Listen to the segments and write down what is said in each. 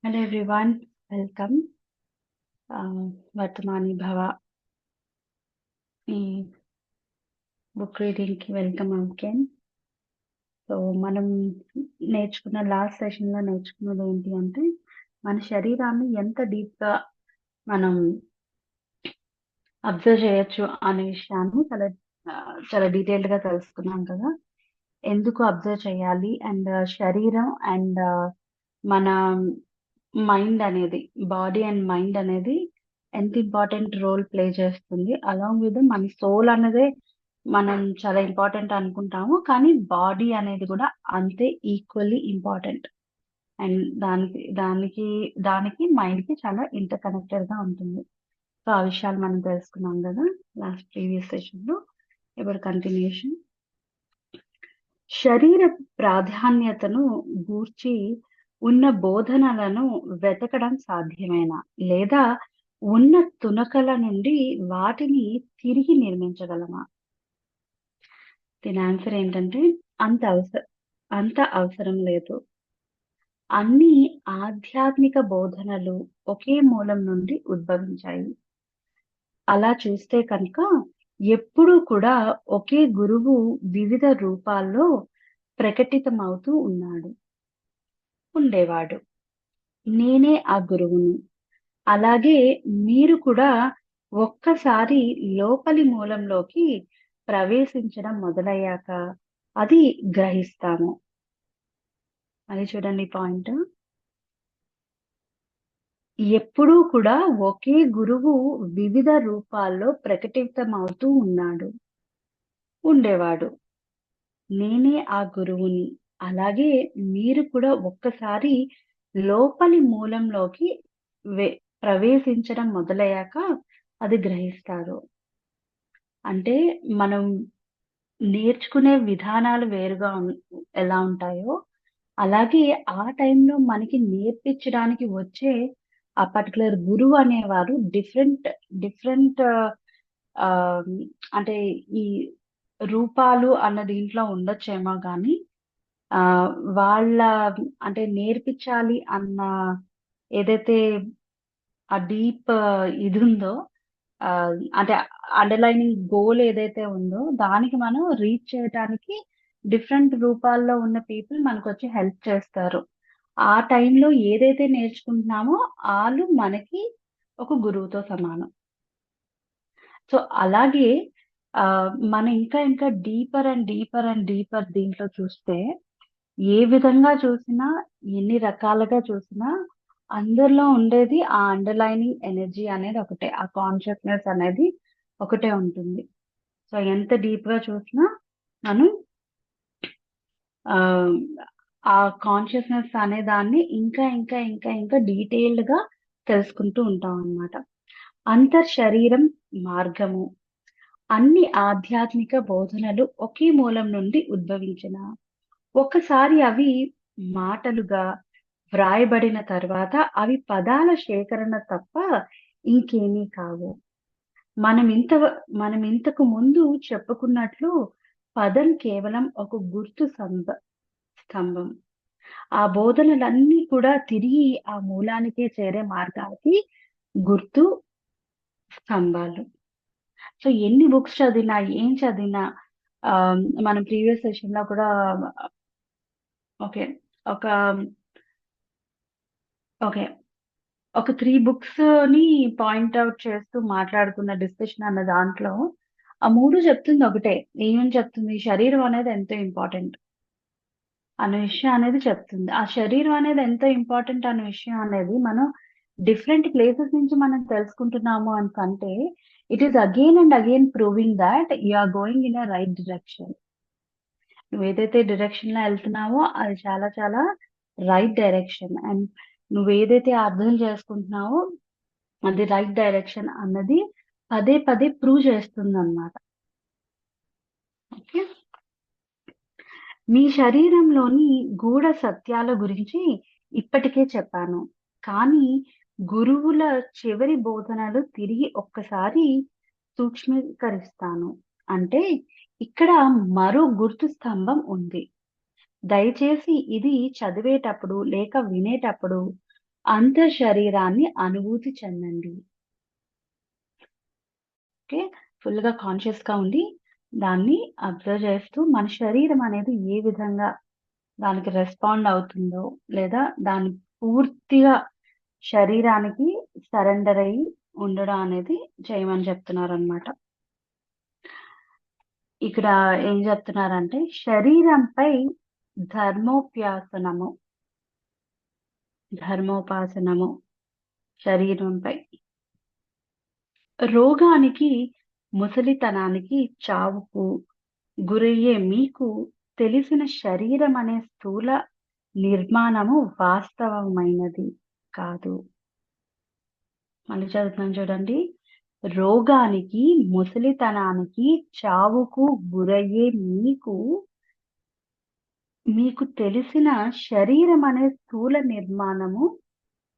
Hello everyone, welcome. వర్తమాని భవ ఈ book reading కి వెల్కమ్ అగైన్. సో మనం నేర్చుకున్న లాస్ట్ సెషన్ లో నేర్చుకున్నది ఏంటి అంటే మన శరీరాన్ని ఎంత డీప్ గా మనం అబ్జర్వ్ చేయొచ్చు అనే విషయాన్ని చాలా డీటెయిల్డ్ గా తెలుసుకున్నాం కదా. ఎందుకు అబ్జర్వ్ చేయాలి అండ్ శరీరం అండ్ మన మైండ్ అనేది, బాడీ అండ్ మైండ్ అనేది ఎంత ఇంపార్టెంట్ రోల్ ప్లే చేస్తుంది. అలాంగ్ విత్ మన సోల్ అనేదే మనం చాలా ఇంపార్టెంట్ అనుకుంటాము, కానీ బాడీ అనేది కూడా అంతే ఈక్వల్లీ ఇంపార్టెంట్. అండ్ దానికి మైండ్ కి చాలా ఇంటర్ కనెక్టెడ్ గా ఉంటుంది. సో ఆ విషయాలు మనం తెలుసుకున్నాం కదా లాస్ట్ ప్రీవియస్ సెషన్ లో. ఇప్పుడు కంటిన్యూషన్. శరీర ప్రాధాన్యతను గూర్చి ఉన్న బోధనలను వెతకడం సాధ్యమేనా, లేదా ఉన్న తునకల నుండి వాటిని తిరిగి నిర్మించగలమా? దీని ఆన్సర్ ఏంటంటే అంత అవసరం లేదు. అన్ని ఆధ్యాత్మిక బోధనలు ఒకే మూలం నుండి ఉద్భవించాయి. అలా చూస్తే కనుక ఎప్పుడూ కూడా ఒకే గురువు వివిధ రూపాల్లో ప్రకటితమవుతూ ఉండేవాడు. నేనే ఆ గురువుని. అలాగే మీరు కూడా ఒక్కసారి లోపలి మూలంలోకి ప్రవేశించడం మొదలయ్యాక అది గ్రహిస్తాము. అది చూడండి పాయింట్. ఎప్పుడూ కూడా ఒకే గురువు వివిధ రూపాల్లో ప్రకటితమవుతూ ఉండేవాడు. నేనే ఆ గురువుని. అలాగే మీరు కూడా ఒక్కసారి లోపలి మూలంలోకి ప్రవేశించడం మొదలయ్యాక అది గ్రహిస్తారు. అంటే మనం నేర్చుకునే విధానాలు వేరుగా ఎలా ఉంటాయో, అలాగే ఆ టైంలో మనకి నేర్పించడానికి వచ్చే ఆ పర్టికులర్ గురువు అనేవారు డిఫరెంట్ అంటే ఈ రూపాలు అన్న దీంట్లో ఉండొచ్చేమో కానీ వాళ్ళ అంటే నేర్పించాలి అన్న ఏదైతే ఆ డీప్ ఇది ఉందో, అంటే అండర్లైనింగ్ గోల్ ఏదైతే ఉందో దానికి మనం రీచ్ చేయడానికి డిఫరెంట్ రూపాల్లో ఉన్న పీపుల్ మనకు వచ్చి హెల్ప్ చేస్తారు. ఆ టైంలో ఏదైతే నేర్చుకుంటున్నామో వాళ్ళు మనకి ఒక గురువుతో సమానం. సో అలాగే మనం ఇంకా deeper and deeper and deeper దీంట్లో చూస్తే, ఏ విధంగా చూసినా, ఎన్ని రకాలుగా చూసినా అందరిలో ఉండేది ఆ అండర్లైనింగ్ ఎనర్జీ అనేది ఒకటే, ఆ కాన్షియస్నెస్ అనేది ఒకటే ఉంటుంది. సో ఎంత డీప్ గా చూసినా మనం ఆ కాన్షియస్నెస్ అనే దాన్ని ఇంకా డీటెయిల్డ్ గా తెలుసుకుంటూ ఉంటాం అన్నమాట. అంతర్శరీరం మార్గము. అన్ని ఆధ్యాత్మిక బోధనలు ఒకే మూలం నుండి ఉద్భవించిన ఒకసారి అవి మాటలుగా వ్రాయబడిన తర్వాత అవి పదాల సేకరణ తప్ప ఇంకేమీ కావు. మనం ఇంతకు ముందు చెప్పుకున్నట్లు పదం కేవలం ఒక గుర్తు స్తంభం. ఆ బోధనలన్నీ కూడా తిరిగి ఆ మూలానికే చేరే మార్గానికి గుర్తు స్తంభాలు. సో ఎన్ని బుక్స్ చదివినా, ఏం చదివినా, మనం ప్రీవియస్ సెషన్ లో కూడా ఓకే ఒక ఓకే ఒక 3 బుక్స్ ని పాయింట్ అవుట్ చేస్తూ మాట్లాడుకున్న డిస్కషన్ అన్న దాంట్లో ఆ 3 చెప్తుంది ఒకటే. ఏమని చెప్తుంది? శరీరం అనేది ఎంతో ఇంపార్టెంట్ అనే విషయం అనేది చెప్తుంది. ఆ శరీరం అనేది ఎంతో ఇంపార్టెంట్ అనే విషయం అనేది మనం డిఫరెంట్ ప్లేసెస్ నుంచి మనం తెలుసుకుంటున్నాము అంటే it is again and again proving that you are going in a right direction. నువ్వు ఏదైతే డైరెక్షన్ లో వెళ్తున్నావో అది చాలా చాలా రైట్ డైరెక్షన్. అండ్ నువ్వు ఏదైతే అర్థం చేసుకుంటున్నావో అది రైట్ డైరెక్షన్ అన్నది పదే పదే ప్రూవ్ చేస్తుంది అన్నమాట. ఓకే. మీ శరీరంలోని గూఢ సత్యాల గురించి ఇప్పటికే చెప్పాను, కానీ గురువుల చివరి బోధనలు తిరిగి ఒక్కసారి సూక్ష్మీకరిస్తాను. అంటే ఇక్కడ మరో గుర్తు స్తంభం ఉంది. దయచేసి ఇది చదివేటప్పుడు లేక వినేటప్పుడు అంతఃశరీరాన్ని అనుభూతి చెందండి. ఓకే. ఫుల్‌గా కాన్షియస్‌గా ఉండి దాన్ని అబ్జర్వ్ చేస్తూ మన శరీరం అనేది ఏ విధంగా దానికి రెస్పాండ్ అవుతుందో, లేదా దాన్ని పూర్తిగా శరీరానికి సరెండర్ అయ్యి ఉండడం అనేది చేయమని చెప్తున్నారనమాట. ఇక్కడ ఏం చెప్తున్నారంటే శరీరంపై ధర్మోపాసనము, ధర్మోపాసనము శరీరంపై. రోగానికి, ముసలితనానికి, చావుకు గురయ్యే మీకు తెలిసిన శరీరం అనే స్థూల నిర్మాణము వాస్తవమైనది కాదు. మళ్ళీ చదువుతున్నాను చూడండి. రోగానికి, ముసలితనానికి, చావుకు గురయ్యే మీకు తెలిసిన శరీరం అనే స్థూల నిర్మాణము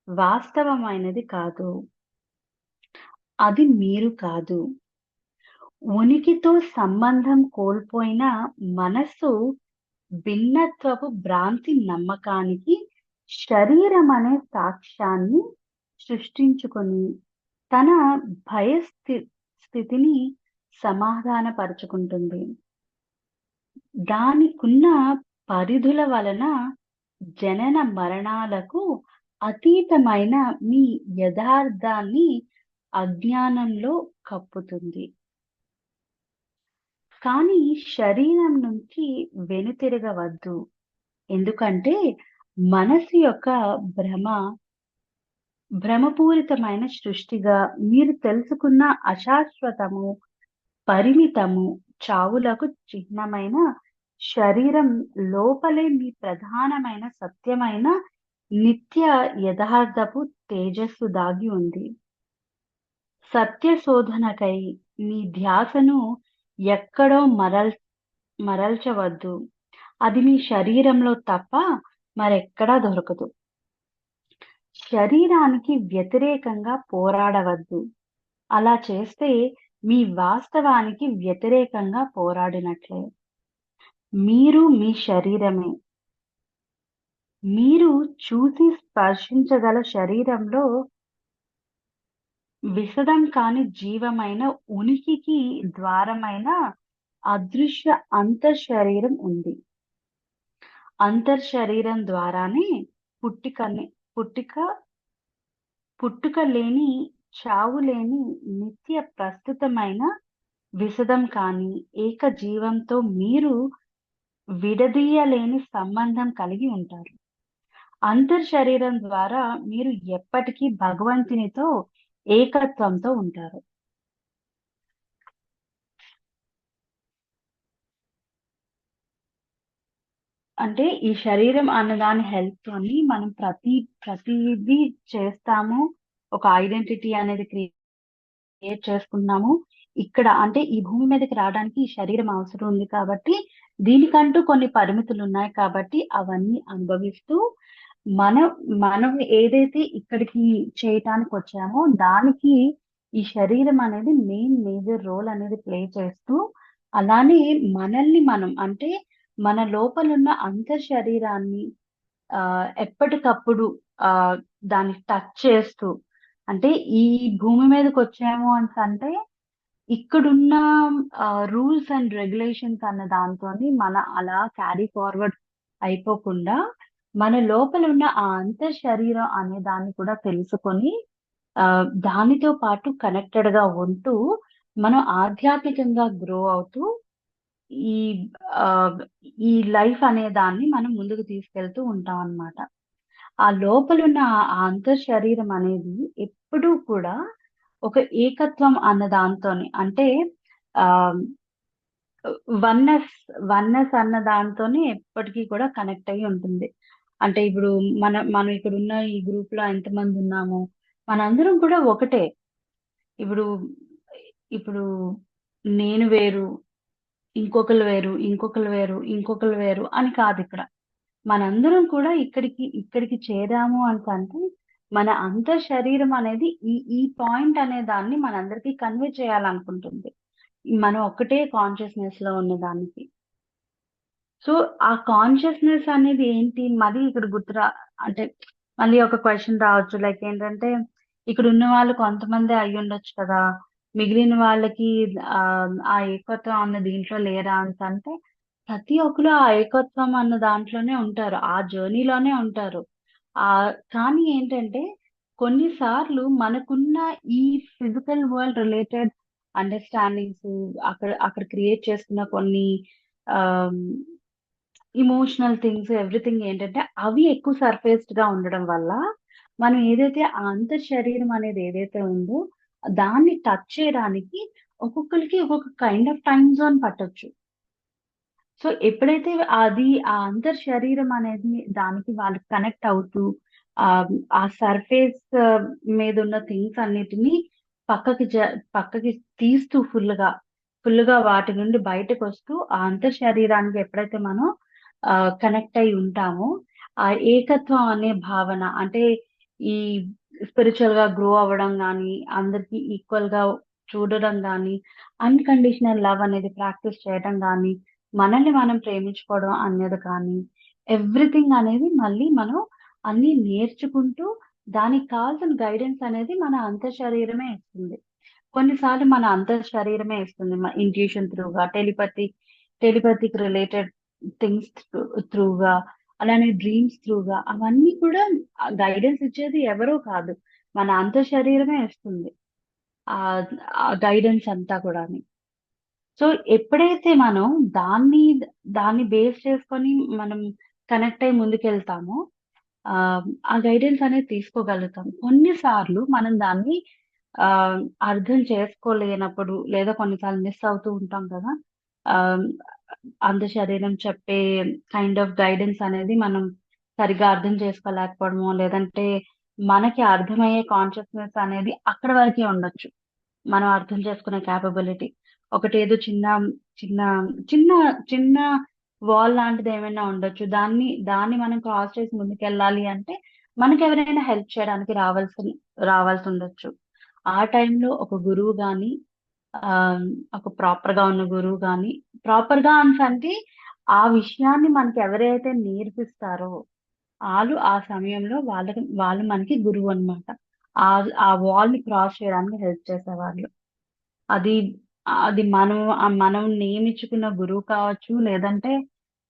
వాస్తవమైనది కాదు. అది మీరు కాదు. ఉనికితో సంబంధం కోల్పోయిన మనస్సు భిన్నత్వపు భ్రాంతి నమ్మకానికి శరీరం అనే సాక్ష్యాన్ని సృష్టించుకొని తన భయ స్థితిని సమాధానపరుచుకుంటుంది. దానికున్న పరిధుల వలన జనన మరణాలకు అతీతమైన మీ యథార్థాన్ని అజ్ఞానంలో కప్పుతుంది. కానీ శరీరం నుంచి వెనుతిరగవద్దు. ఎందుకంటే మనసు యొక్క భ్రమపూరితమైన సృష్టిగా మీరు తెలుసుకున్న అశాశ్వతము, పరిమితము, చావులకు చిహ్నమైన శరీరం లోపలే మీ ప్రధానమైన సత్యమైన నిత్య యథార్థపు తేజస్సు దాగి ఉంది. సత్య శోధనకై మీ ధ్యాసను ఎక్కడో మరల్చవద్దు. అది మీ శరీరంలో తప్ప మరెక్కడా దొరకదు. శరీరానికి వ్యతిరేకంగా పోరాడవద్దు. అలా చేస్తే మీ వాస్తవానికి వ్యతిరేకంగా పోరాడినట్లే. మీరు మీ శరీరమే. మీరు చూసి స్పర్శించగల శరీరంలో విశదం కాని జీవమైన ఉనికికి ద్వారమైన అదృశ్య అంతఃశరీరం ఉంది. అంతఃశరీరం ద్వారానే పుట్టుక లేని, చావు లేని నిత్య ప్రస్తుతమైన విశదం కాని ఏక జీవంతో మీరు విడదీయలేని సంబంధం కలిగి ఉంటారు. అంతఃశరీరం ద్వారా మీరు ఎప్పటికీ భగవంతునితో ఏకత్వంతో ఉంటారు. అంటే ఈ శరీరం అన్నదాని హెల్ప్‌తోని మనం ప్రతీదీ చేస్తాము. ఒక ఐడెంటిటీ అనేది క్రియేట్ చేసుకుంటున్నాము. ఇక్కడ అంటే ఈ భూమి మీదకి రావడానికి ఈ శరీరం అవసరం ఉంది కాబట్టి, దీనికంటూ కొన్ని పరిమితులున్నాయి కాబట్టి అవన్నీ అనుభవిస్తూ మనం మనం ఏదైతే ఇక్కడికి చేయటానికొచ్చామో దానికి ఈ శరీరం అనేది మేజర్ రోల్ అనేది ప్లే చేస్తూ, అలానే మనల్ని మనం అంటే మన లోపలున్న అంతఃశరీరాన్ని ఎప్పటికప్పుడు దాన్ని టచ్ చేస్తూ అంటే ఈ భూమి మీదకొచ్చాము అనేసంటే ఇక్కడున్న రూల్స్ అండ్ రెగ్యులేషన్స్ అన్న దాంతోని మన అలా క్యారీ ఫార్వర్డ్ అయిపోకుండా, మన లోపల ఉన్న ఆ అంతఃశరీరం అనే దాన్ని కూడా తెలుసుకొని దానితో పాటు కనెక్టెడ్‌గా ఉంటూ, మనం ఆధ్యాత్మికంగా గ్రో అవుతూ ఈ ఆహ్, ఈ లైఫ్ అనే దాన్ని మనం ముందుకు తీసుకెళ్తూ ఉంటామనమాట. ఆ లోపలున్న ఆ అంతఃశరీరం అనేది ఎప్పుడూ కూడా ఒక ఏకత్వం అన్న దాంతోని అంటే ఆహ్, వన్నెస్, వన్నెస్ అన్న దాంతోని ఎప్పటికీ కూడా కనెక్ట్ అయ్యి ఉంటుంది. అంటే ఇప్పుడు మనం ఇక్కడున్న ఈ గ్రూప్‌లో ఎంతమంది ఉన్నామో, మనందరం కూడా ఒకటే. ఇప్పుడు ఇప్పుడు నేను వేరు, ఇంకొకళ్ళు వేరు, ఇంకొకళ్ళు వేరు, ఇంకొకళ్ళు వేరు అని కాదిక్కడ. మనందరం కూడా ఇక్కడికి చేరాము అనేసంటే, మన అంతఃశరీరం అనేది ఈ పాయింట్ అనే దాన్ని మనందరికీ కన్వే చేయాలనుకుంటుంది. మనం ఒక్కటే కాన్షియస్‌నెస్‌లో ఉన్నదానికి. సో, ఆ కాన్షియస్‌నెస్ అనేది ఏంటి? మరీ ఇక్కడ అంటే మళ్ళీ ఒక క్వశ్చన్ రావచ్చు, లైక్ ఏంటంటే ఇక్కడ ఉన్న వాళ్ళు కొంతమంది అయి ఉండొచ్చు కదా, మిగిలిన వాళ్ళకి ఆ ఆ ఏకత్వం అన్న దీంట్లో లేరా అని అంటే, ప్రతి ఒక్కరు ఆ ఏకత్వం అన్న దాంట్లోనే ఉంటారు, ఆ జర్నీలోనే ఉంటారు. ఆ కానీ ఏంటంటే కొన్నిసార్లు మనకున్న ఈ ఫిజికల్ వరల్డ్ రిలేటెడ్ అండర్స్టాండింగ్స్, అక్కడ అక్కడ క్రియేట్ చేసుకున్న కొన్ని ఇమోషనల్ థింగ్స్, ఎవ్రీథింగ్ ఏంటంటే అవి ఎక్కువ సర్ఫేస్డ్ గా ఉండడం వల్ల మనం ఏదైతే ఆ అంతర్ శరీరం అనేది ఏదైతే ఉందో దాన్ని టచ్ చేయడానికి ఒక్కొక్కరికి ఒక్కొక్క కైండ్ ఆఫ్ టైం జోన్ పట్టొచ్చు. సో ఎప్పుడైతే అది ఆ అంతర్ శరీరం అనేది దానికి వాళ్ళు కనెక్ట్ అవుతూ ఆ ఆ సర్ఫేస్ మీద ఉన్న థింగ్స్ అన్నిటిని పక్కకి పక్కకి తీస్తూ ఫుల్ గా వాటి నుండి బయటకు వస్తూ ఆ అంతర్ శరీరానికి ఎప్పుడైతే మనం కనెక్ట్ అయి ఉంటామో ఆ ఏకత్వం అనే భావన అంటే ఈ స్పిరిచువల్ గా గ్రో అవ్వడం కానీ, అందరికి ఈక్వల్ గా చూడడం కానీ, అన్‌కండిషనల్ లవ్ అనేది ప్రాక్టీస్ చేయడం గానీ, మనల్ని మనం ప్రేమించుకోవడం అనేది కానీ, ఎవ్రీథింగ్ అనేది మళ్ళీ మనం అన్నీ నేర్చుకుంటూ దానికి కావాల్సిన గైడెన్స్ అనేది మన అంతఃశరీరమే ఇస్తుంది. కొన్నిసార్లు మన అంతఃశరీరమే ఇస్తుంది. ఇంట్యూషన్ త్రూగా, టెలిపతిక్ రిలేటెడ్ థింగ్స్ త్రూగా, అలానే డ్రీమ్స్ త్రూగా అవన్నీ కూడా గైడెన్స్ ఇచ్చేది ఎవరో కాదు, మన అంతఃశరీరమే ఇస్తుంది. ఆహ్, ఆ గైడెన్స్ అంతా కూడాని. సో, ఎప్పుడైతే మనం దాన్ని దాన్ని బేస్ చేసుకొని మనం కనెక్ట్ అయ్యి ముందుకెళ్తామో, ఆ గైడెన్స్ అనేది తీసుకోగలుగుతాం. కొన్ని సార్లు మనం దాన్ని ఆహ్, అర్థం చేసుకోలేనప్పుడు లేదా కొన్నిసార్లు మిస్ అవుతూ ఉంటాం కదా! ఆహ్, శరీరం చెప్పే కైండ్ ఆఫ్ గైడెన్స్ అనేది మనం సరిగ్గా అర్థం చేసుకోలేకపోవడమో, లేదంటే మనకి అర్థమయ్యే కాన్షియస్‌నెస్ అనేది అక్కడి వరకే ఉండొచ్చు. మనం అర్థం చేసుకునే కేపబిలిటీ. ఒకటేదో చిన్న చిన్న చిన్న వాల్ లాంటిదేమైనా ఉండొచ్చు. దాన్ని మనం క్రాస్ చేసి ముందుకెళ్ళాలి అంటే, మనకెవరైనా హెల్ప్ చేయడానికి రావాల్సుండొచ్చు. ఆ టైంలో ఒక గురువు గాని, ఆహ్, ఒక ప్రాపర్‌గా ఉన్న గురువు గాని, ప్రాపర్‌గా అనేసంటే, ఆ విషయాన్ని మనకెవరైతే నేర్పిస్తారో, ఆ సమయంలో వాళ్ళు మనకి గురువన్నమాట. ఆ వాల్‌ని క్రాస్ చేయడానికి హెల్ప్ చేసేవాళ్ళు. అది అది మనం నియమించుకున్న గురువు కావచ్చు. లేదంటే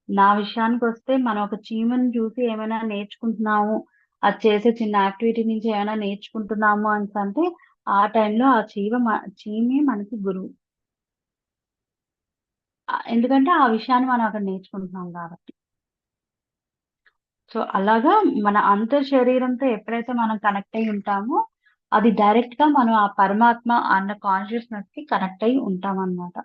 నా విషయానికొస్తే మనం ఒక చీమని చూసి ఏమైనా నేర్చుకుంటున్నాము, అది చేసే చిన్న యాక్టివిటీ నుంచి ఏమైనా నేర్చుకుంటున్నాము అనేసంటే, ఆ టైంలో ఆ చీమే మనకి గురువు. ఎందుకంటే ఆ విషయాన్ని మనం అక్కడ నేర్చుకుంటున్నాం కాబట్టి. సో, అలాగా మన అంతర్ శరీరంతో ఎప్పుడైతే మనం కనెక్ట్ అయ్యి ఉంటామో, అది డైరెక్ట్‌గా మనం ఆ పరమాత్మ అన్న కాన్షియస్‌నెస్‌కి కనెక్ట్ అయ్యి ఉంటామనమాట.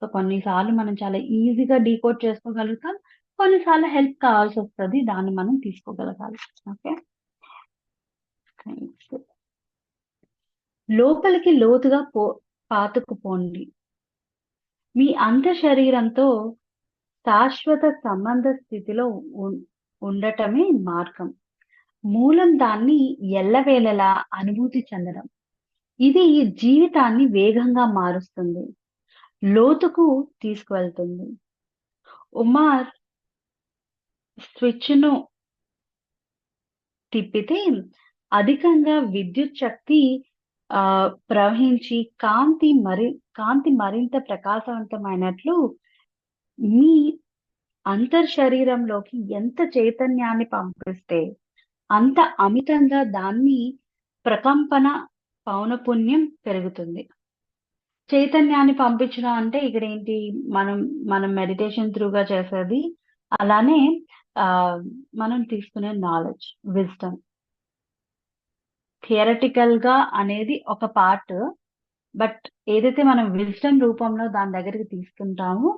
సో, కొన్నిసార్లు మనం చాలా ఈజీగా డీకోడ్ చేసుకోగలుగుతాం. కొన్నిసార్లు హెల్ప్ కావాల్సొస్తది. దాన్ని మనం తీసుకోగలగాలి. ఓకే. థాంక్స్. లోపలికి లోతుగా పాతుకుపోండి. మీ అంతఃశరీరంతో శాశ్వత సంబంధ స్థితిలో ఉం ఉండటమే మార్గం. మూలం దాన్ని ఎల్లవేళలా అనుభూతి చెందడం. ఇది జీవితాన్ని వేగంగా మారుస్తుంది. లోతుకు తీసుకువెళ్తుంది. ఉమార్ స్విచ్‌ను తిప్పితే అధికంగా విద్యుత్ శక్తి ప్రవహించి కాంతి మరింత ప్రకాశవంతమైనట్లు మీ అంతర్శరీరంలోకి ఎంత చైతన్యాన్ని పంపిస్తే అంత అమితంగా దాన్ని ప్రకంపన పౌనఃపున్యం పెరుగుతుంది. చైతన్యాన్ని పంపించడం అంటే ఇక్కడేంటి, మనం మనం మెడిటేషన్ త్రూగా చేసేది. అలానే ఆహ్, మనం తీసుకునే నాలెడ్జ్, విజ్డమ్. థియరటికల్‌గా అనేది ఒక పార్ట్. బట్ ఏదైతే మనం విజ్డమ్ రూపంలో దాని దగ్గరికి తీసుకుంటామో,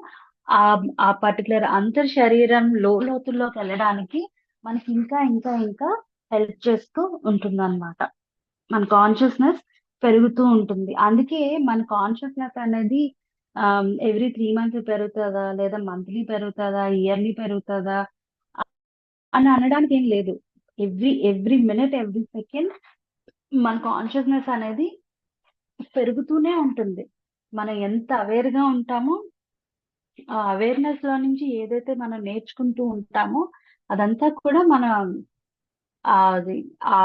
ఆ పర్టిక్యులర్ అంతర్ శరీరం లోతుల్లోకెళ్ళడానికి మనకి ఇంకా హెల్ప్ చేస్తూ ఉంటుందన్నమాట. మన కాన్షియస్‌నెస్ పెరుగుతూ ఉంటుంది. అందుకే మన కాన్షియస్‌నెస్ అనేది ఎవ్రీ 3 మంత్స్ పెరుగుతదా? లేదా మంత్లీ పెరుగుతదా? ఇయర్‌లీ పెరుగుతదా? అని అనడానికి ఏం లేదు. ఎవ్రీ మినిట్, ఎవ్రీ సెకండ్ మన కాన్షియస్‌నెస్ అనేది పెరుగుతూనే ఉంటుంది. మనం ఎంత అవేర్‌గా ఉంటామో, ఆ అవేర్‌నెస్‌లో నుంచి ఏదైతే మనం నేర్చుకుంటూ ఉంటామో, అదంతా కూడా మన అది ఆ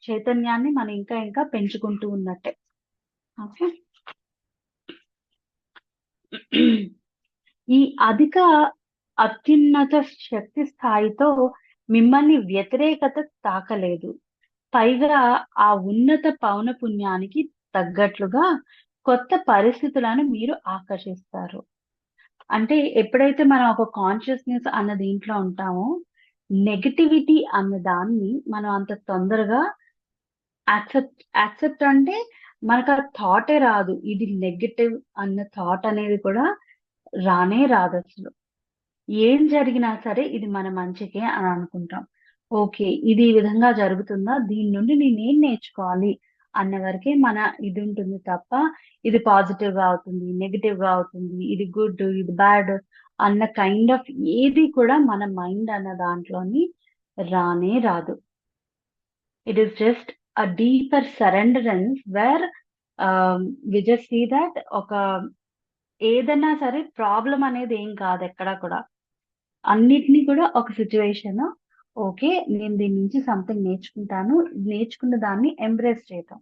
చైతన్యాన్ని మనం ఇంకా ఇంకా పెంచుకుంటూ ఉన్నట్టే. ఓకే. ఈ అధిక అత్యున్నత శక్తి స్థాయితో మిమ్మల్ని వ్యతిరేకత తాకలేదు. పైగా ఆ ఉన్నత పౌనపున్యానికి తగ్గట్లుగా కొత్త పరిస్థితులను మీరు ఆకర్షిస్తారు. అంటే ఎప్పుడైతే మనం ఒక కాన్షియస్‌నెస్ అన్న దీంట్లో ఉంటామో, నెగటివిటీ అన్న దాన్ని మనం అంత తొందరగా యాక్సెప్ట్ అంటే మనకు ఆ థాటే రాదు. ఇది నెగెటివ్ అన్న థాట్ అనేది కూడా రానే రాదసలు. ఏం జరిగినా సరే ఇది మన మంచికే అని అనుకుంటాం. ఓకే. ఇది ఈ విధంగా జరుగుతుందా? దీని నుండి నేనేం నేర్చుకోవాలి? అన్న వరకే మన ఇది ఉంటుంది తప్ప, ఇది పాజిటివ్‌గా అవుతుంది, నెగెటివ్‌గా అవుతుంది, ఇది గుడ్, ఇది బ్యాడ్ అన్న కైండ్ ఆఫ్ ఏది కూడా మన మైండ్ అన్న దాంట్లోని రానే రాదు. It is just a deeper surrenderance where we just see that ఏదన్నా సరే ప్రాబ్లమ్ అనేది ఏం కాదు ఎక్కడ కూడా. అన్నిటిని కూడా ఒక సిట్యుయేషన్. ఓకే. నేను దీని నుంచి సంథింగ్ నేర్చుకుంటాను. నేర్చుకున్న దాన్ని ఎంబ్రేస్ చేయటం.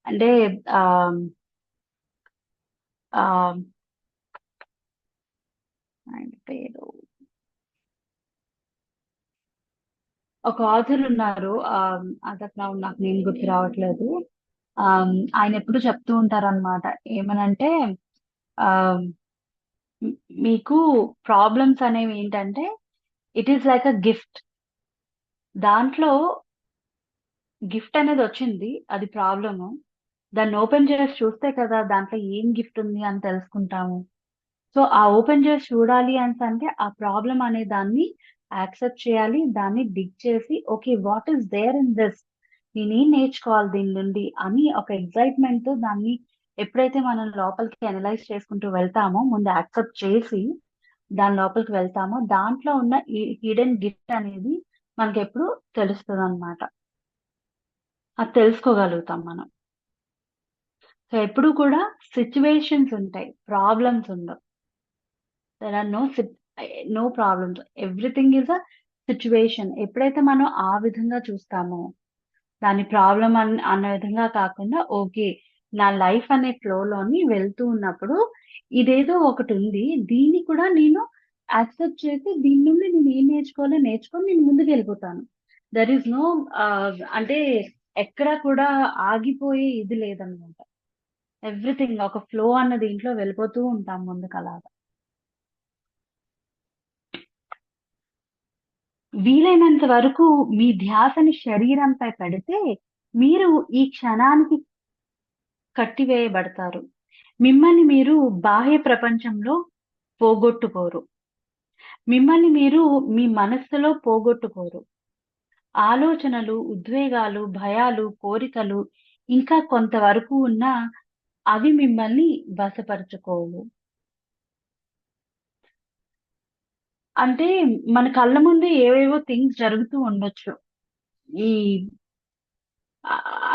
అంటే ఆహ్, ఆహ్, ఆయన పేరు ఒక ఆథర్ ఉన్నారు. యాస్ ఆఫ్ నౌ నాకు నేమ్ గుర్తు రావట్లేదు. ఆయన ఎప్పుడు చెప్తూ ఉంటారనమాట. ఏమనంటే ఆహ్, మ్ మీకు ప్రాబ్లమ్స్ అనేవి ఏంటంటే it is like a gift. దాంట్లో గిఫ్ట్ అనేదొచ్చింది. అది ప్రాబ్లము. దాన్ని ఓపెన్ చేసి చూస్తే కదా దాంట్లో ఏం గిఫ్ట్ ఉంది అని తెలుసుకుంటాము. సో, ఆ ఓపెన్ చేసి చూడాలి అనేసంటే ఆ ప్రాబ్లమ్ అనే దాన్ని యాక్సెప్ట్ చేయాలి. దాన్ని డిగ్ చేసి okay. What is there in this? నేనేం నేర్చుకోవాలి దీని నుండి అని ఒక ఎక్సైట్‌మెంట్‌తో దాన్ని ఎప్పుడైతే మనం లోపలికి అనలైజ్ చేసుకుంటూ వెళ్తామో, ముందు యాక్సెప్ట్ చేసి దాని లోపలికి వెళ్తామో, దాంట్లో ఉన్న హిడెన్ గిఫ్ట్ అనేది మనకెప్పుడు తెలుస్తదనమాట. అది తెలుసుకోగలుగుతాం మనం. సో, ఎప్పుడు కూడా సిట్యుయేషన్స్ ఉంటాయి. ప్రాబ్లమ్స్ ఉండవు. There are no problems. Everything is a situation. ఎప్పుడైతే మనం ఆ విధంగా చూస్తామో, దాన్ని ప్రాబ్లమ్ అన్న విధంగా కాకుండా ఓకే. నా లైఫ్ అనే ఫ్లోలోని వెళ్తూ ఉన్నప్పుడు ఇదేదో ఒకటుంది. దీన్ని కూడా నేను యాక్సెప్ట్ చేసి దీని నుండి నేను ఏం నేర్చుకోవాలో నేర్చుకొని నేను ముందుకెళ్ళిపోతాను. దేర్ ఈస్ నో అంటే ఎక్కడ కూడా ఆగిపోయే ఇది లేదనమాట. ఎవ్రీథింగ్ ఒక ఫ్లో అన్న దీంట్లో వెళ్ళిపోతూ ఉంటాం ముందుకలాగా. వీలైనంత వరకు మీ ధ్యాసని శరీరంపై పెడితే, మీరు ఈ క్షణానికి కట్టివేయబడతారు. మిమ్మల్ని మీరు బాహ్య ప్రపంచంలో పోగొట్టుకోరు. మిమ్మల్ని మీరు మీ మనస్సులో పోగొట్టుకోరు. ఆలోచనలు, ఉద్వేగాలు, భయాలు, కోరికలు ఇంకా కొంతవరకు ఉన్నా అవి మిమ్మల్ని వశపరుచుకోవు. అంటే మన కళ్ళ ముందే ఏవేవో థింగ్స్ జరుగుతూ ఉండొచ్చు. ఈ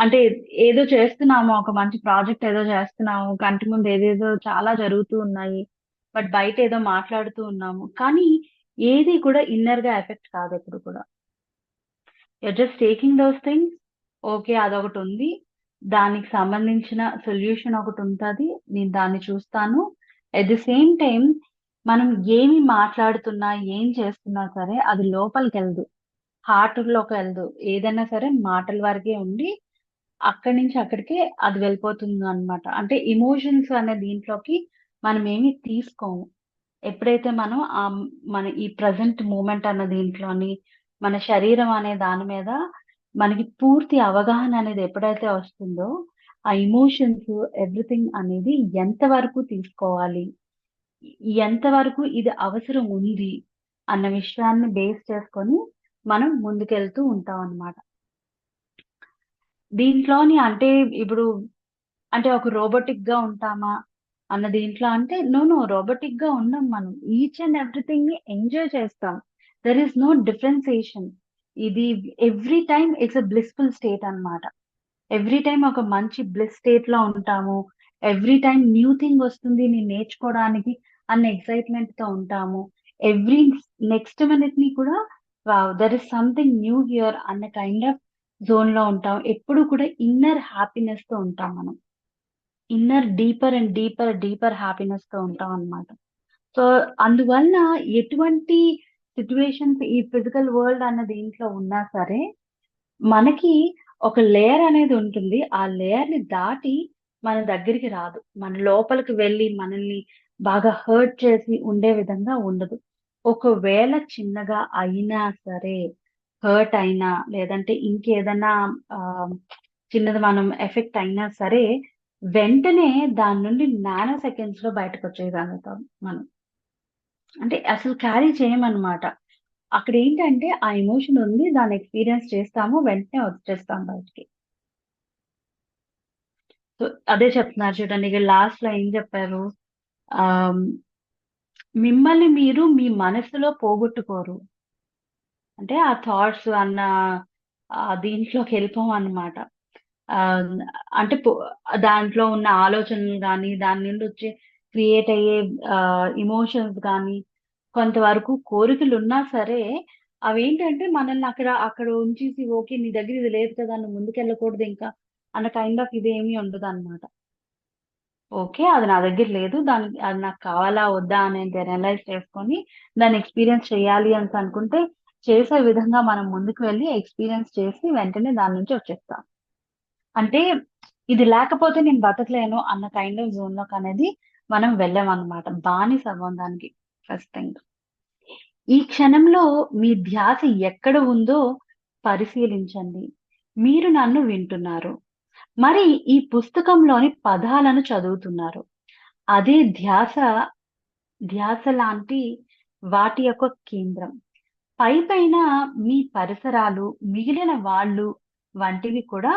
అంటే ఏదో చేస్తున్నాము. ఒక మంచి ప్రాజెక్ట్ ఏదో చేస్తున్నాము. కంటి ముందు ఏదేదో చాలా జరుగుతూ ఉన్నాయి. బట్ బయట ఏదో మాట్లాడుతూ ఉన్నాము. కానీ ఏది కూడా ఇన్నర్‌గా ఎఫెక్ట్ కాదెప్పుడు కూడా. You're just taking those things. Okay. అదొకటుంది. దానికి సంబంధించిన సొల్యూషన్ ఒకటుంటది. నేను దాన్ని చూస్తాను. ఎట్ ది సేమ్ టైమ్ మనం ఏమి మాట్లాడుతున్నా, ఏం చేస్తున్నా సరే అది లోపలికెళ్ళదు. హార్ట్‌లోకెళ్ళదు. ఏదైనా సరే మాటల వరకే ఉండి అక్కడి నుంచి అక్కడికే అది వెళ్ళిపోతుందనమాట. అంటే ఎమోషన్స్ అనే దీంట్లోకి మనమేమి తీసుకోము. ఎప్పుడైతే మనం మన ఈ ప్రెజెంట్ మూమెంట్ అన్న దీంట్లోని, మన శరీరం అనే దాని మీద మనకి పూర్తి అవగాహన అనేది ఎప్పుడైతే వస్తుందో, ఆ ఎమోషన్స్ ఎవ్రీథింగ్ అనేది ఎంత వరకు తీసుకోవాలి, ఎంత వరకు ఇది అవసరం ఉంది అన్న విషయాన్ని బేస్ చేసుకొని మనం ముందుకెళ్తూ ఉంటామనమాట. దీంట్లోని అంటే ఇప్పుడు అంటే ఒక రోబోటిక్‌గా ఉంటామా? అన్న దీంట్లో అంటే రోబోటిక్‌గా ఉండం మనం. ఈచ్ అండ్ ఎవ్రీథింగ్‌ని ఎంజాయ్ చేస్తాం. There is no differentiation. ఇది every time it's a blissful state అన్నమాట. ఎవ్రీ టైమ్ ఒక మంచి బ్లిస్ స్టేట్‌లో ఉంటాము. ఎవ్రీ టైమ్ న్యూ థింగ్ వస్తుంది నేను నేర్చుకోవడానికి అన్న ఎక్సైట్‌మెంట్‌తో ఉంటాము. ఎవ్రీ నెక్స్ట్ మినిట్‌ని కూడా wow! There is something new here అన్న కైండ్ ఆఫ్ జోన్‌లో ఉంటాం. ఎప్పుడు కూడా ఇన్నర్ హ్యాపీనెస్‌తో ఉంటాం మనం. Inner deeper and deeper, deeper హ్యాపీనెస్‌తో ఉంటామనమాట. సో, అందువలన ఎటువంటి సిట్యుయేషన్స్ ఈ ఫిజికల్ వరల్డ్ అన్న దీంట్లో ఉన్నా సరే, మనకి ఒక లేయర్ అనేది ఉంటుంది. ఆ లేయర్‌ని దాటి మన దగ్గరికి రాదు. మన లోపలికి వెళ్లి మనల్ని బాగా హర్ట్ చేసి ఉండే విధంగా ఉండదు. ఒకవేళ చిన్నగా అయినా సరే, హర్ట్ అయినా లేదంటే ఇంకేదన్నా చిన్నది మనం ఎఫెక్ట్ అయినా సరే, వెంటనే దాని నుండి నానో సెకండ్స్‌లో బయటకొచ్చేయగలుగుతాం మనం. అంటే అసలు క్యారీ చేయమనమాట. అక్కడేంటంటే ఆ ఎమోషన్ ఉంది. దాన్ని ఎక్స్‌పీరియన్స్ చేస్తాము. వెంటనే వచ్చేస్తాం బయటికి. సో, అదే చెప్తున్నారు చూడండి. ఇక లాస్ట్‌లో ఏం చెప్పారు? ఆహ్, మిమ్మల్ని మీరు మీ మనసులో పోగొట్టుకోరు. అంటే ఆ థాట్స్ అన్న దీంట్లోకెళ్ళిపోమనమాట. ఆహ్, అంటే దాంట్లో ఉన్న ఆలోచనలు గాని, దాని నుండి వచ్చే క్రియేట్ అయ్యే ఎమోషన్స్ గాని, కొంతవరకు కోరికలున్నా సరే, అవేంటంటే మనల్ని అక్కడ ఉంచేసి ఓకే. నీ దగ్గర ఇది లేదు కదా! నువ్వు ముందుకెళ్ళకూడదింకా అన్న కైండ్ ఆఫ్ ఇదేమీ ఉండదనమాట. ఓకే. అది నా దగ్గర లేదు. అది నాకు కావాలా? వద్దా? అనేది అనలైజ్ చేసుకొని, దాన్ని ఎక్స్‌పీరియన్స్ చేయాలి అనేసి అనుకుంటే, చేసే విధంగా మనం ముందుకు వెళ్లి ఎక్స్‌పీరియన్స్ చేసి వెంటనే దాని నుంచి వచ్చేస్తాం. అంటే ఇది లేకపోతే నేను బతకలేను అన్న కైండ్ ఆఫ్ జోన్‌లోకనేది మనం వెళ్ళమనమాట. బానిసవ్వం దానికి ఫస్ట్ థింగ్. ఈ క్షణంలో మీ ధ్యాస ఎక్కడ ఉందో పరిశీలించండి. మీరు నన్ను వింటున్నారు. మరి ఈ పుస్తకంలోని పదాలను చదువుతున్నారు. అదే ధ్యాస లాంటి వాటి యొక్క కేంద్రం. పైపైన మీ పరిసరాలు, మిగిలిన వాళ్ళు వంటివి కూడా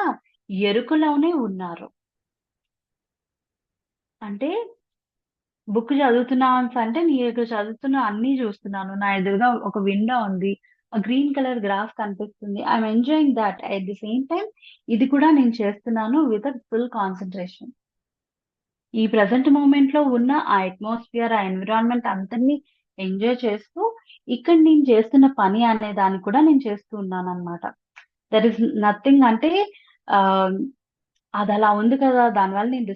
ఎరుకలోనే ఉన్నారు. అంటే బుక్ చదువుతున్నావు అనేసంటే, నేను ఇక్కడ చదువుతున్న అన్నీ చూస్తున్నాను. నా ఎదురుగా ఒక విండో ఉంది. గ్రీన్ కలర్ గ్రాస్ కనిపిస్తుంది. I'm enjoying that. At the same time ఇది కూడా నేను చేస్తున్నాను విత్ ఫుల్ కాన్సంట్రేషన్. ఈ ప్రెజెంట్ మూమెంట్‌లో ఉన్న ఆ అట్మాస్ఫియర్, ఆ ఎన్విరాన్మెంట్ అంతటిని ఎంజాయ్ చేస్తూ, ఇక్కడ నేను చేస్తున్న పని అనే దాన్ని కూడా నేను చేస్తూ ఉన్నాననమాట. దర్ ఇస్ నథింగ్ అంటే ఆహ్, అదలా ఉంది కదా! దానివల్ల నేను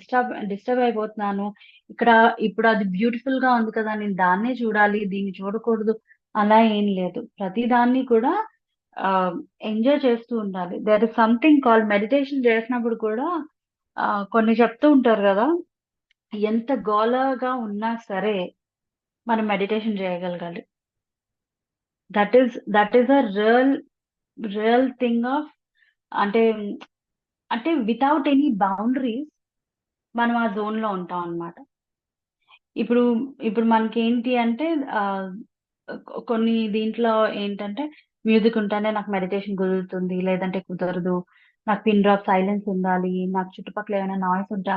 డిస్టర్బ్ అయిపోతున్నాను. ఇక్కడ ఇప్పుడు అది బ్యూటిఫుల్‌గా ఉంది కదా! నేను దాన్నే చూడాలి, దీన్ని చూడకూడదు అలా ఏం లేదు. ప్రతి దాన్ని కూడా ఆహ్, ఎంజాయ్ చేస్తూ ఉండాలి. There is something called meditation చేసినప్పుడు కూడా కొన్ని చెప్తూ ఉంటారు గదా! ఎంత గోలగా ఉన్నా సరే మనం మెడిటేషన్ చేయగలగాలి. That is a real thing of అంటే, అంటే వితౌట్ ఎనీ బౌండరీస్ మనం ఆ జోన్‌లో ఉంటామనమాట. ఇప్పుడు, ఇప్పుడు మనకేంటి అంటే ఆహ్, కొన్ని దీంట్లో ఏంటంటే మ్యూజిక్ ఉంటేనే నాకు మెడిటేషన్ కుదురుతుంది. లేదంటే కుదరదు. నాకు పిన్ డ్రాప్ సైలెన్స్ ఉండాలి. నాకు చుట్టుపక్కల ఏమైనా నాయిస్ ఉంటే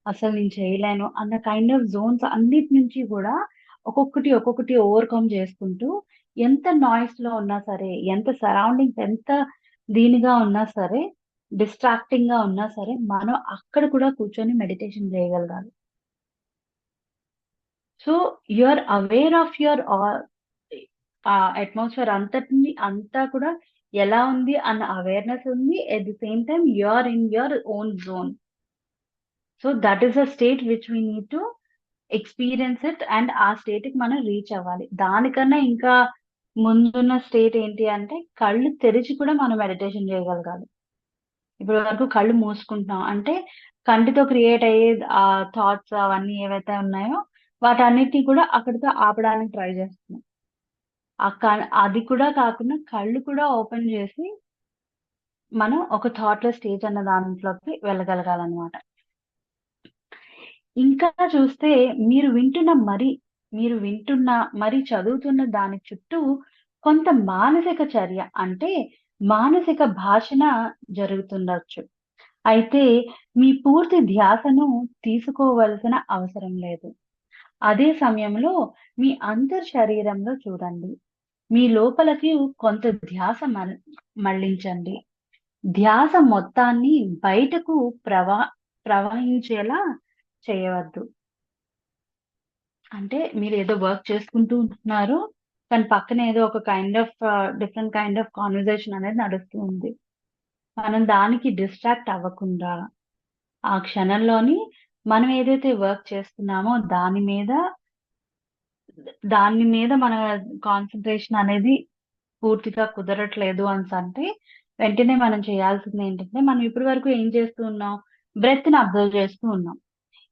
అసలు నేను చేయలేను అన్న కైండ్ ఆఫ్ జోన్స్ అన్నిటి నుంచి గూడా ఒక్కొక్కటి ఓవర్‌కమ్ చేసుకుంటూ ఎంత నాయిస్‌లో ఉన్నా సరే, ఎంత సరౌండింగ్స్ ఎంత దీనిగా ఉన్నా సరే, డిస్ట్రాక్టింగ్‌గా ఉన్నా సరే, మనం అక్కడ కూడా కూర్చొని మెడిటేషన్ చేయగలగాలి. So, you are aware of atmosphere అంతా కూడా ఎలా ఉంది అన్న అవేర్‌నెస్ ఉంది. At the same time you are in your own zone. So, that is the state which we need to experience it and ఆ స్టేట్‌కి మనం రీచ్ అవ్వాలి. దానికన్నా ఇంకా ముందున్న స్టేట్ ఏంటి అంటే కళ్ళు తెరిచి కూడా మనం మెడిటేషన్ చేయగలగాలి. ఇప్పటి వరకు కళ్ళు మూసుకుంటున్నాం. అంటే కంటితో క్రియేట్ అయ్యే థాట్స్ అవన్నీ ఏవైతే ఉన్నాయో వాటన్నిటిని కూడా అక్కడితో ఆపడానికి ట్రై చేస్తున్నాం. ఆ క అది కూడా కాకుండా కళ్ళు కూడా ఓపెన్ చేసి మనం ఒక థాట్‌లెస్ స్టేజ్ అన్న దాంట్లోకి వెళ్ళగలగాలనమాట. ఇంకా చూస్తే మీరు వింటున్న మరి మీరు వింటున్న, మరి చదువుతున్న దాని చుట్టూ కొంత మానసిక చర్య అంటే మానసిక భాషణ జరుగుతుండొచ్చు. అయితే మీ పూర్తి ధ్యాసను తీసుకోవలసిన అవసరం లేదు. అదే సమయంలో మీ శరీరంలో చూడండి. మీ లోపలకి కొంత ధ్యాస మళ్ళించండి. ధ్యాస మొత్తాన్ని బయటకు ప్రవహించేలా చేయవద్దు. అంటే మీరేదో వర్క్ చేసుకుంటూ ఉంటున్నారు. కానీ పక్కన ఏదో ఒక kind of different kind of conversation అనేది నడుస్తూ ఉంది. మనం దానికి డిస్ట్రాక్ట్ అవ్వకుండా ఆ క్షణంలోని మనం ఏదైతే వర్క్ చేస్తున్నామో దాని మీద మన కాన్సన్ట్రేషన్ అనేది పూర్తిగా కుదరట్లేదు అంటే వెంటనే మనం చేయాల్సింది ఏంటంటే, మనం ఇప్పటి వరకు ఏం చేస్తూ ఉన్నాం? బ్రెత్ ని అబ్జర్వ్ చేస్తూ ఉన్నాం.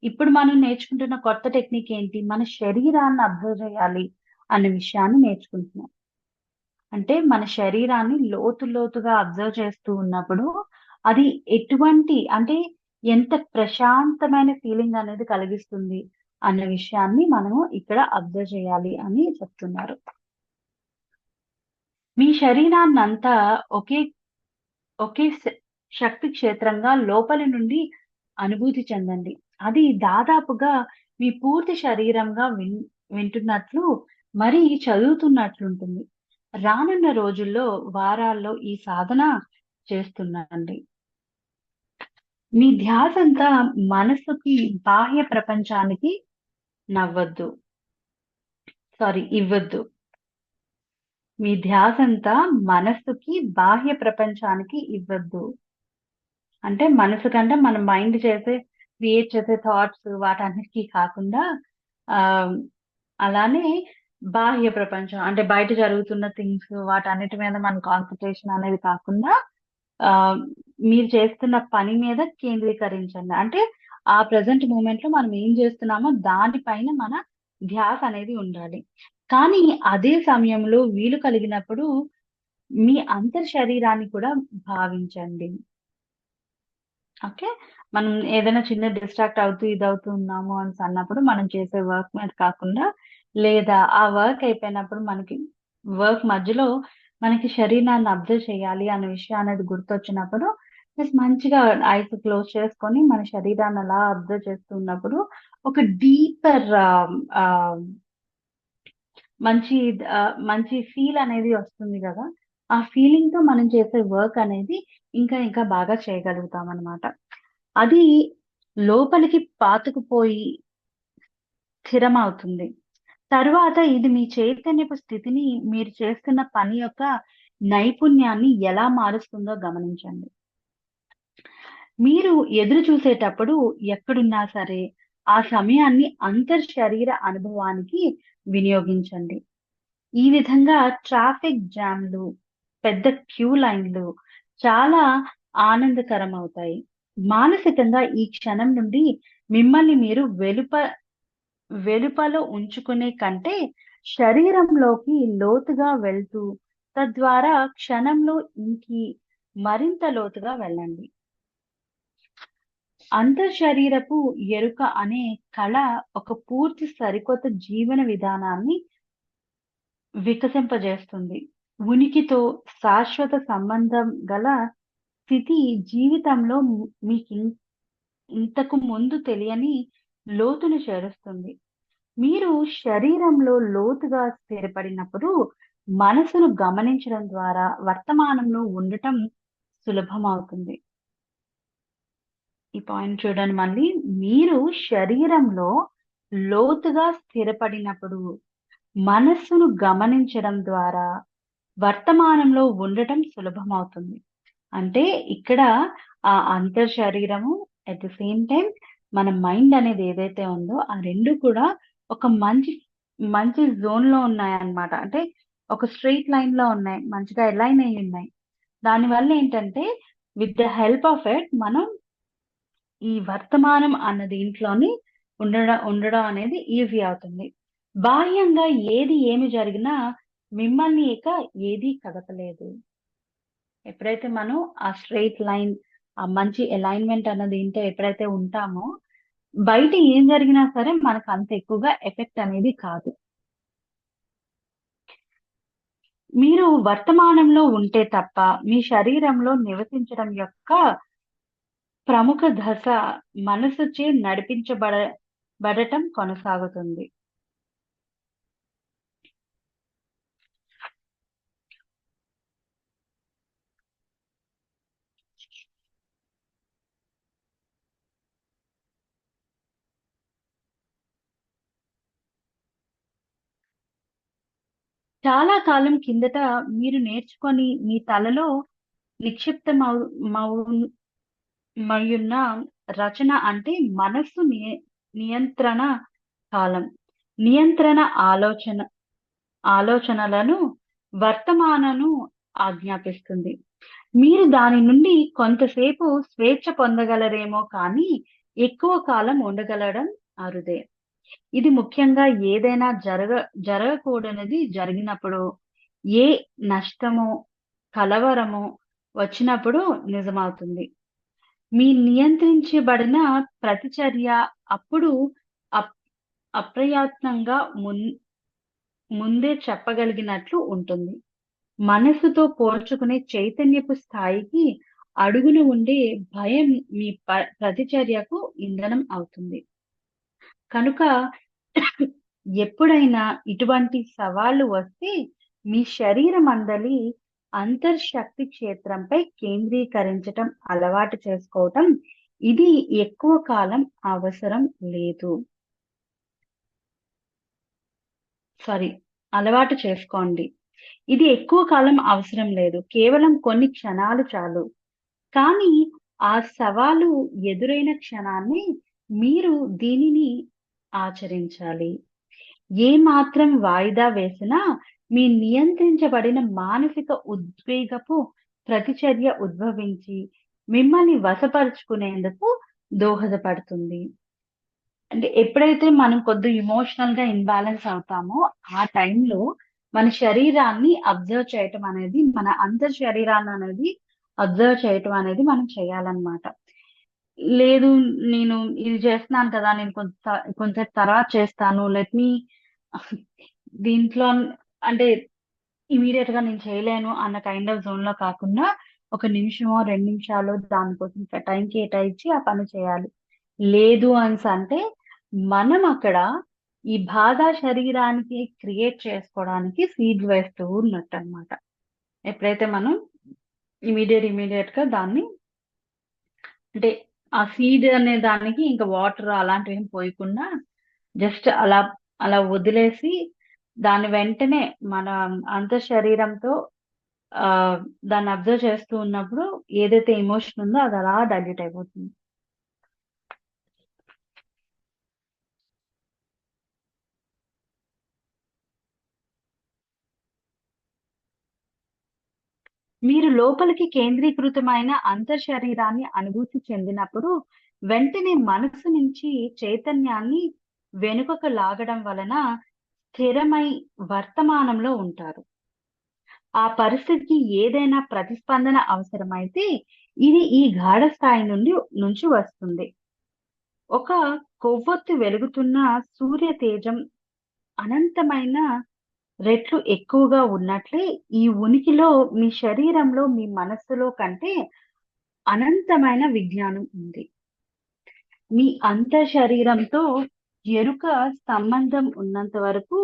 ఇప్పుడు మనం నేర్చుకుంటున్న కొత్త టెక్నిక్ ఏంటి? మన శరీరాన్ని అబ్జర్వ్ చేయాలి అన్న విషయాన్ని నేర్చుకుంటున్నాం. అంటే మన శరీరాన్ని లోతుగా అబ్జర్వ్ చేస్తూ ఉన్నప్పుడు అది ఎటువంటి అంటే ఎంత ప్రశాంతమైన ఫీలింగ్ అనేది కలిగిస్తుంది అన్న విషయాన్ని మనము ఇక్కడ అబ్జర్వ్ చేయాలి అని చెప్తున్నారు. మీ శరీరాన్నంతా ఒకే ఒకే శక్తి క్షేత్రంగా లోపలి నుండి అనుభూతి చెందండి. అది దాదాపుగా మీ పూర్తి శరీరంగా వింటున్నట్లు, మరి చదువుతున్నట్లుంటుంది. రానున్న రోజుల్లో, వారాల్లో ఈ సాధన చేస్తుండండి. మీ ధ్యాసంతా మనసుకి, బాహ్య ప్రపంచానికి నవ్వొద్దు. ఇవ్వొద్దు. మీ ధ్యాసంతా మనస్సుకి, బాహ్య ప్రపంచానికి ఇవ్వొద్దు. అంటే మనసు కంటే మన మైండ్ క్రియేట్ చేసే థాట్స్ వాటన్నిటికి కాకుండా ఆహ్, అలానే బాహ్య ప్రపంచం అంటే బయట జరుగుతున్న థింగ్స్ వాటన్నిటి మీద మన కాన్సంట్రేషన్ అనేది కాకుండా ఆహ్, మీరు చేస్తున్న పని మీద కేంద్రీకరించండి. అంటే ఆ ప్రెజెంట్ మూమెంట్‌లో మనం ఏం చేస్తున్నామో దానిపైన మన ధ్యాస అనేది ఉండాలి. కానీ అదే సమయంలో వీలు కలిగినప్పుడు మీ శరీరాన్ని కూడా భావించండి. ఓకే. మనం ఏదైనా చిన్న డిస్ట్రాక్ట్ అవుతూ, ఇదవుతూ ఉన్నాము అన్నప్పుడు మనం చేసే వర్క్ మీద కాకుండా, లేదా ఆ వర్క్ అయిపోయినప్పుడు వర్క్ మధ్యలో మనకి శరీరాన్ని అబ్జర్వ్ చేయాలి అనే విషయం అనేది గుర్తొచ్చినప్పుడు, జస్ట్ మంచిగా ఐస్ క్లోజ్ చేసుకొని మన శరీరాన్ని అలా అబ్జర్వ్ చేస్తూ ఉన్నప్పుడు, ఒక డీపర్ మంచి ఫీల్ అనేది వస్తుంది గదా! ఆ ఫీలింగ్‌తో మనం చేసే వర్క్ అనేది ఇంకా బాగా చేయగలుగుతామనమాట. అది లోపలికి పాతుకుపోయి స్థిరమవుతుంది. తరువాత ఇది మీ చైతన్యపు స్థితిని, మీరు చేస్తున్న పని యొక్క నైపుణ్యాన్ని ఎలా మారుస్తుందో గమనించండి. మీరు ఎదురు చూసేటప్పుడు ఎక్కడున్నా సరే, ఆ సమయాన్ని శరీర అనుభవానికి వినియోగించండి. ఈ విధంగా ట్రాఫిక్ జామ్‌లు, పెద్ద క్యూ లైన్‌లు చాలా ఆనందకరమవుతాయి. మానసికంగా ఈ క్షణం నుండి మిమ్మల్ని మీరు వెలుపల ఉంచుకునే కంటే, శరీరంలోకి లోతుగా వెళ్తూ, తద్వారా క్షణంలో మరింత లోతుగా వెళ్ళండి. అంతర్శరీరపు ఎరుక అనే కళ ఒక పూర్తి సరికొత్త జీవన విధానాన్ని వికసింపజేస్తుంది. ఉనికితో శాశ్వత సంబంధం గల స్థితి జీవితంలో ఇంతకు ముందు తెలియని లోతును చేరుస్తుంది. మీరు శరీరంలో లోతుగా స్థిరపడినప్పుడు మనసును గమనించడం ద్వారా వర్తమానంలో ఉండటం సులభమవుతుంది. ఈ పాయింట్ చూడండి మళ్ళీ. మీరు శరీరంలో లోతుగా స్థిరపడినప్పుడు మనస్సును గమనించడం ద్వారా వర్తమానంలో ఉండటం సులభమవుతుంది. అంటే ఇక్కడ ఆ శరీరము అట్ ది సేమ్ టైమ్ మన మైండ్ అనేది ఏదైతే ఉందో ఆ 2 కూడా ఒక మంచి జోన్‌లో ఉన్నాయన్నమాట. అంటే ఒక స్ట్రెయిట్ లైన్‌లో ఉన్నాయి. మంచిగా అలైన్ అయ్యున్నాయి. దానివల్ల ఏంటంటే with the help of it మనం ఈ వర్తమానం అన్న దీంట్లోని ఉండడం అనేది ఈజీ అవుతుంది. బాహ్యంగా ఏమి జరిగినా మిమ్మల్ని ఏది కదపలేదు. ఎప్పుడైతే మనం ఆ స్ట్రెయిట్ లైన్, ఆ మంచి అలైన్‌మెంట్ అన్న దీంతో ఎప్పుడైతే ఉంటామో, బయట ఏం జరిగినా సరే మనకు అంత ఎక్కువగా ఎఫెక్ట్ అనేది కాదు. మీరు వర్తమానంలో ఉంటే తప్ప, మీ శరీరంలో నివసించడం యొక్క ప్రముఖ దశ మనసుచే బడటం కొనసాగుతుంది. చాలా కాలం కిందట మీరు నేర్చుకొని మీ తలలో నిక్షిప్తమవు మవు- మయున్న రచన అంటే మనస్సు నియంత్రణ కాలం. నియంత్రణ ఆలోచనలను వర్తమానను ఆజ్ఞాపిస్తుంది. మీరు దాని నుండి కొంతసేపు స్వేచ్ఛ పొందగలరేమో కానీ ఎక్కువ కాలం ఉండగలడం అరుదే. ఇది ముఖ్యంగా ఏదైనా జరగకూడనిది జరిగినప్పుడు, ఏ నష్టమో కలవరమో వచ్చినప్పుడు నిజమవుతుంది. మీ నియంత్రించబడిన ప్రతిచర్య అప్పుడు అప్ అప్రయత్నంగా ముందే చెప్పగలిగినట్లు ఉంటుంది. మనస్సుతో పోల్చుకునే చైతన్యపు స్థాయికి అడుగున ఉండే భయం మీ ప్రతిచర్యకు ఇంధనం అవుతుంది. కనుక ఎప్పుడైనా ఇటువంటి సవాళ్లు వస్తే మీ శరీరమందలి అంతర్శక్తి క్షేత్రంపై కేంద్రీకరించటం అలవాటు చేసుకోవటం, ఇది ఎక్కువ కాలం అవసరం లేదు. అలవాటు చేసుకోండి. ఇది ఎక్కువ కాలం అవసరం లేదు. కేవలం కొన్ని క్షణాలు చాలు. కానీ ఆ సవాలు ఎదురైన క్షణాన్ని మీరు దీనిని ఆచరించాలి. ఏ మాత్రం వాయిదా వేసినా మీ నియంత్రించబడిన మానసిక ఉద్వేగపు ప్రతిచర్య ఉద్భవించి మిమ్మల్ని వశపరుచుకునేందుకు దోహదపడుతుంది. అంటే ఎప్పుడైతే మనం కొద్దిగా ఇమోషనల్ గా ఇన్బ్యాలెన్స్ అవుతామో ఆ టైంలో మన శరీరాన్ని అబ్జర్వ్ చేయటం అనేది, మన అంతర్ శరీరాన్ని అనేది అబ్జర్వ్ చేయటం అనేది మనం చేయాలన్నమాట. లేదు, నేను ఇది చేస్తున్నాను కదా, నేను కొంచెం తర్వాత చేస్తాను, లెట్ మీ దీంట్లో అంటే ఇమీడియట్ గా నేను చేయలేను అన్న కైండ్ ఆఫ్ జోన్ లో కాకుండా ఒక నిమిషమో 2 నిమిషాలు దానికోసం టైం కేటాయించి ఆ పని చేయాలి. లేదు అంటే మనం అక్కడ ఈ బాధ శరీరానికి క్రియేట్ చేసుకోవడానికి సీడ్స్ వేస్తూ ఉన్నట్టు అనమాట. ఎప్పుడైతే మనం ఇమీడియట్ గా దాన్ని అంటే ఆ సీడ్ అనే దానికి ఇంకా వాటర్ అలాంటివి ఏం పోయకుండా జస్ట్ అలా అలా వదిలేసి దాని వెంటనే మన అంతర్ శరీరంతో ఆ దాన్ని అబ్జర్వ్ చేస్తూ ఉన్నప్పుడు ఏదైతే ఎమోషన్ ఉందో అది అలా డైల్యూట్ అయిపోతుంది. మీరు లోపలికి కేంద్రీకృతమైన అంతర్ శరీరాన్ని అనుభూతి చెందినప్పుడు వెంటనే మనసు నుంచి చైతన్యాన్ని వెనుకకు లాగడం వలన స్థిరమై వర్తమానంలో ఉంటారు. ఆ పరిస్థితికి ఏదైనా ప్రతిస్పందన అవసరమైతే ఇది ఈ గాఢ స్థాయి నుంచి వస్తుంది. ఒక కొవ్వొత్తి వెలుగుతున్న సూర్య తేజం అనంతమైన రెట్లు ఎక్కువగా ఉన్నట్లే ఈ ఉనికిలో మీ శరీరంలో, మీ మనస్సులో కంటే అనంతమైన విజ్ఞానం ఉంది. మీ అంతర్ శరీరంతో ఎరుక సంబంధం ఉన్నంత వరకు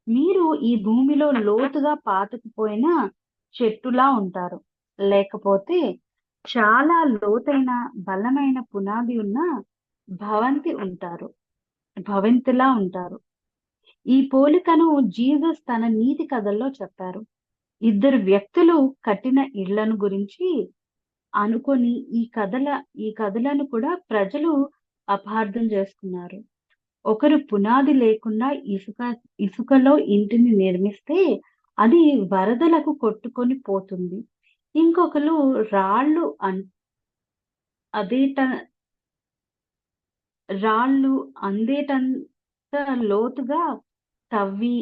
మీరు ఈ భూమిలో లోతుగా పాతుకుపోయిన చెట్టులా ఉంటారు. లేకపోతే చాలా లోతైన బలమైన పునాది ఉన్న భవంతిలా ఉంటారు. ఈ పోలికను జీసస్ తన నీతి కథల్లో చెప్పారు. 2 వ్యక్తులు కట్టిన ఇళ్లను గురించి అనుకొని ఈ కథలను కూడా ప్రజలు అపార్థం చేసుకున్నారు. ఒకరు పునాది లేకుండా ఇసుకలో ఇంటిని నిర్మిస్తే అది వరదలకు కొట్టుకొని పోతుంది. ఇంకొకరు రాళ్ళు అందేటంత లోతుగా తవ్వి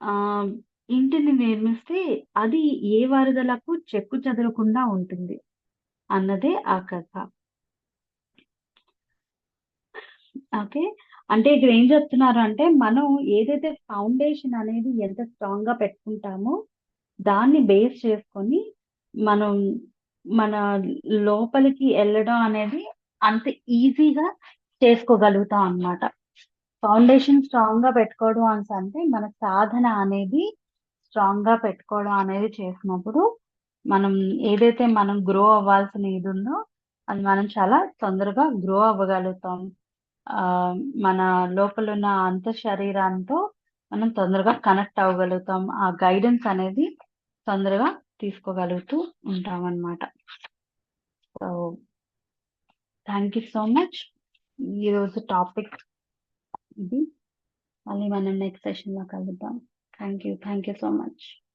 ఆ ఇంటిని నిర్మిస్తే అది ఏ వరదలకు చెక్కు చెదరకుండా ఉంటుంది అన్నదే ఆ కథ. ఓకే. అంటే ఇక్కడ ఏం చెప్తున్నారు అంటే మనం ఏదైతే ఫౌండేషన్ అనేది ఎంత స్ట్రాంగ్ గా పెట్టుకుంటామో దాన్ని బేస్ చేసుకొని మనం మన లోపలికి వెళ్ళడం అనేది అంత ఈజీగా చేసుకోగలుగుతాం అన్నమాట. ఫౌండేషన్ స్ట్రాంగ్ గా పెట్టుకోవడం అంటే మన సాధన అనేది స్ట్రాంగ్ గా పెట్టుకోవడం అనేది చేసినప్పుడు మనం ఏదైతే మనం గ్రో అవ్వాల్సిన ఇది ఉందో అది మనం చాలా తొందరగా గ్రో అవ్వగలుగుతాం. మన లోపల ఉన్న అంత శరీరంతో మనం తొందరగా కనెక్ట్ అవ్వగలుగుతాం. ఆ గైడెన్స్ అనేది తొందరగా తీసుకోగలుగుతూ ఉంటామనమాట. So, thank you so much. ఈరోజు టాపిక్ ఇది. మళ్ళీ మనం నెక్స్ట్ సెషన్‌లో కలుద్దాం. Thank you so much.